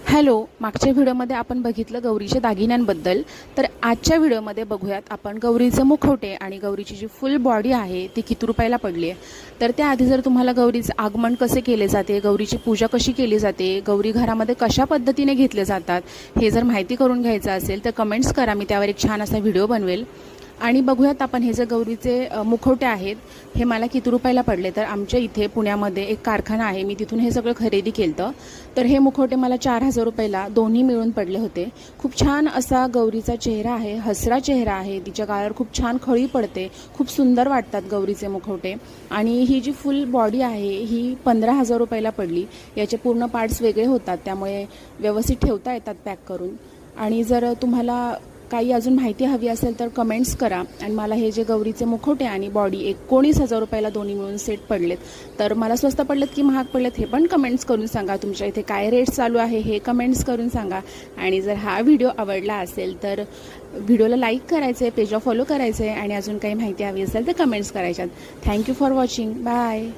Hello, मागच्या व्हिडिओमध्ये आपण बघितलं गौरीच्या दागिन्यांबद्दल. तर आजच्या व्हिडिओमध्ये बघूयात आपण गौरीचे मुखवटे आणि गौरीची जी फुल बॉडी आहे ती किती रुपयाला पडली आहे. तर त्याआधी जर तुम्हाला गौरीचे आगमन कसे केले जाते, गौरीची पूजा कशी केली जाते, गौरी घरामध्ये कशा पद्धतीने घेतले जातात, हे जर माहिती करून घ्यायचं असेल तर कमेंट्स करा, मी त्यावर एक छान असा व्हिडिओ बनवेल. आणि बघूयात आपण हे जे गौरीचे मुखवटे आहेत हे मला किती रुपयाला पडले. तर आमच्या इथे पुण्यामध्ये एक कारखाना आहे, मी तिथून हे सगळं खरेदी केलं. तर हे मुखवटे मला 4,000 रुपयाला दोन्ही मिळून पडले होते. खूप छान असा गौरीचा चेहरा आहे, हसरा चेहरा आहे, तिच्या गालावर खूप छान खळी पडते, खूप सुंदर वाटतात गौरीचे मुखवटे. आणि ही जी फुल बॉडी आहे ही 15,000 रुपयाला पडली. याचे पूर्ण पार्ट्स वेगळे होतात, त्यामुळे व्यवस्थित ठेवता येतात पॅक करून. आणि जर तुम्हाला काही अजून माहिती हवी असेल तर कमेंट्स करा. आणि मला हे जे गौरीचे मुखवटे आणि बॉडी 19,000 रुपयाला दोन्ही मिळून सेट पडलेत. तर मला स्वस्त पडलेत की महाग पडलेत हे पण कमेंट्स करून सांगा. तुमच्या इथे काय रेट चालू आहे हे कमेंट्स करून सांगा. आणि जर हा व्हिडिओ आवडला असेल तर व्हिडिओला लाईक करायचं आहे, पेजला फॉलो करायचं आहे. आणि अजून काही माहिती हवी असेल तर कमेंट्स करायच्यात. Thank you for watching. बाय.